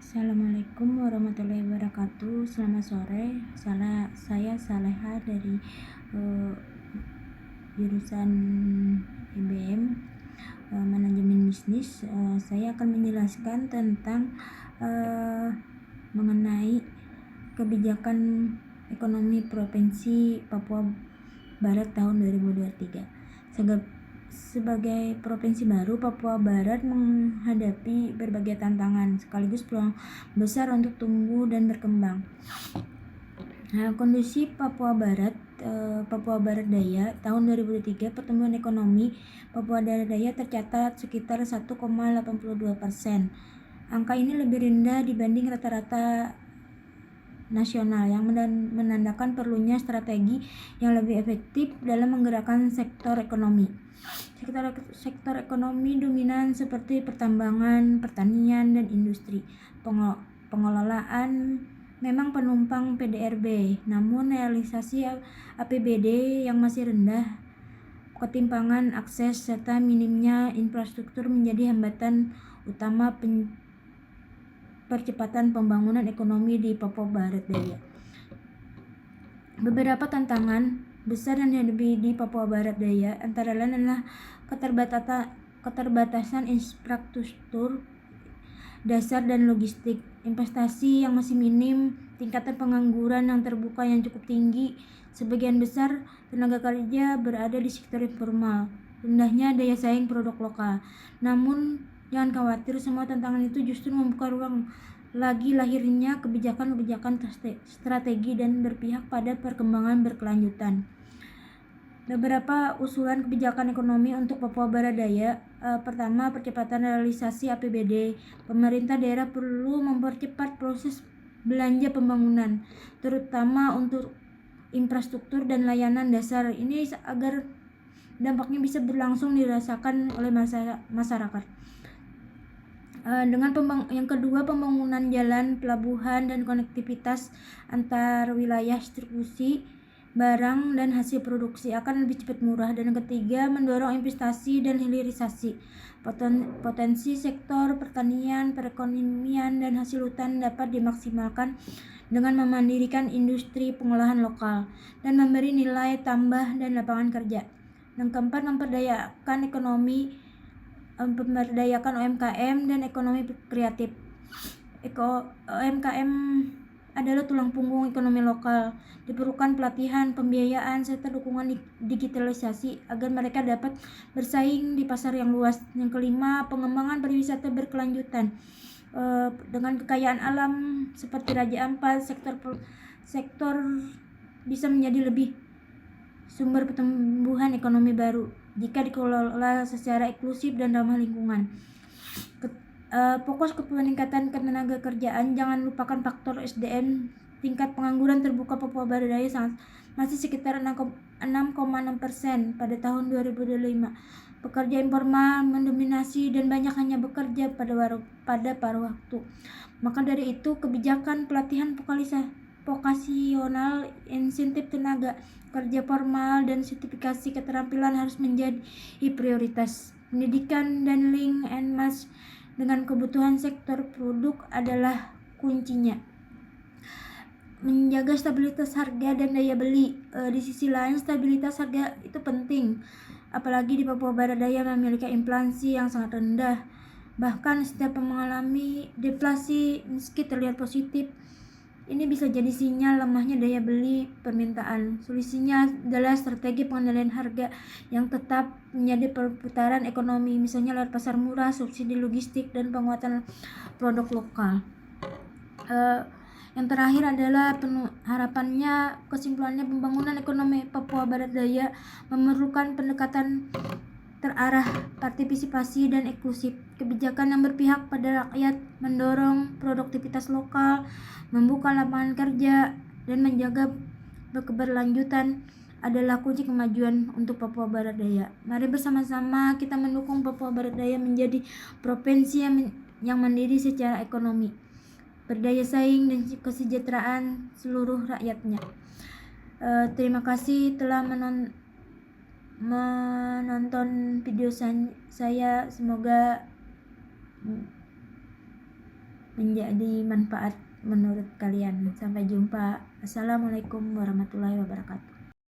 Assalamualaikum warahmatullahi wabarakatuh. Selamat sore. Saya Saleha dari eh, jurusan IBM Manajemen Bisnis. Saya akan menjelaskan tentang eh, mengenai kebijakan ekonomi Provinsi Papua Barat tahun 2023. Sebagai provinsi baru, Papua Barat menghadapi berbagai tantangan sekaligus peluang besar untuk tumbuh dan berkembang. Kondisi Papua Barat Daya tahun 2023, pertumbuhan ekonomi Papua Barat Daya tercatat sekitar 1,82%. Angka ini lebih rendah dibanding rata-rata nasional yang menandakan perlunya strategi yang lebih efektif dalam menggerakkan sektor ekonomi. Sektor ekonomi dominan seperti pertambangan, pertanian, dan industri. Pengelolaan memang penumpang PDRB, namun realisasi APBD yang masih rendah, ketimpangan akses, serta minimnya infrastruktur menjadi hambatan utama percepatan pembangunan ekonomi di Papua Barat Daya. Beberapa tantangan besar yang dihadapi di Papua Barat Daya antara lain adalah keterbatasan infrastruktur dasar dan logistik, investasi yang masih minim, tingkatan pengangguran yang terbuka yang cukup tinggi, sebagian besar tenaga kerja berada di sektor informal, rendahnya daya saing produk lokal. Namun jangan khawatir, semua tantangan itu justru membuka ruang lagi lahirnya kebijakan-kebijakan strategi dan berpihak pada perkembangan berkelanjutan. Beberapa usulan kebijakan ekonomi untuk Papua Barat Daya. Pertama, percepatan realisasi APBD. Pemerintah daerah perlu mempercepat proses belanja pembangunan, terutama untuk infrastruktur dan layanan dasar ini agar dampaknya bisa berlangsung dirasakan oleh masyarakat. Yang kedua, pembangunan jalan, pelabuhan, dan konektivitas antar wilayah distribusi barang dan hasil produksi akan lebih cepat murah. Dan yang ketiga, mendorong investasi dan hilirisasi. Potensi sektor pertanian, perekonomian, dan hasil hutan dapat dimaksimalkan dengan memandirikan industri pengolahan lokal dan memberi nilai tambah dan lapangan kerja. Yang keempat, memperdayakan UMKM dan ekonomi kreatif. UMKM adalah tulang punggung ekonomi lokal. Diperlukan pelatihan, pembiayaan, serta dukungan digitalisasi agar mereka dapat bersaing di pasar yang luas. Yang kelima, pengembangan pariwisata berkelanjutan. Dengan kekayaan alam seperti Raja Ampat, sektor bisa menjadi lebih sumber pertumbuhan ekonomi baru jika dikelola secara inklusif dan ramah lingkungan. Fokus ke peningkatan ketenaga kerjaan, jangan lupakan faktor SDM. Tingkat pengangguran terbuka Papua Barat Daya masih sekitar 6,6% pada tahun 2025. Pekerja informal mendominasi dan banyak hanya bekerja pada paruh waktu. Maka dari itu, kebijakan pelatihan vokasional, insentif tenaga kerja formal, dan sertifikasi keterampilan harus menjadi prioritas. Pendidikan dan link and match dengan kebutuhan sektor produk adalah kuncinya. Menjaga stabilitas harga dan daya beli. Di sisi lain, stabilitas harga itu penting, apalagi di Papua Barat Daya memiliki inflasi yang sangat rendah. Bahkan setiap mengalami deflasi meski terlihat positif, ini bisa jadi sinyal lemahnya daya beli permintaan. Solusinya adalah strategi pengendalian harga yang tetap menjadi perputaran ekonomi, misalnya lewat pasar murah, subsidi logistik, dan penguatan produk lokal. Yang terakhir adalah harapannya, kesimpulannya, pembangunan ekonomi Papua Barat Daya memerlukan pendekatan terarah, partisipasi, dan inklusif. Kebijakan yang berpihak pada rakyat, mendorong produktivitas lokal, membuka lapangan kerja, dan menjaga keberlanjutan adalah kunci kemajuan untuk Papua Barat Daya. Mari bersama-sama kita mendukung Papua Barat Daya menjadi provinsi yang mandiri secara ekonomi, berdaya saing, dan kesejahteraan seluruh rakyatnya. Terima kasih telah menonton video saya. Semoga menjadi manfaat menurut kalian. Sampai jumpa. Assalamualaikum warahmatullahi wabarakatuh.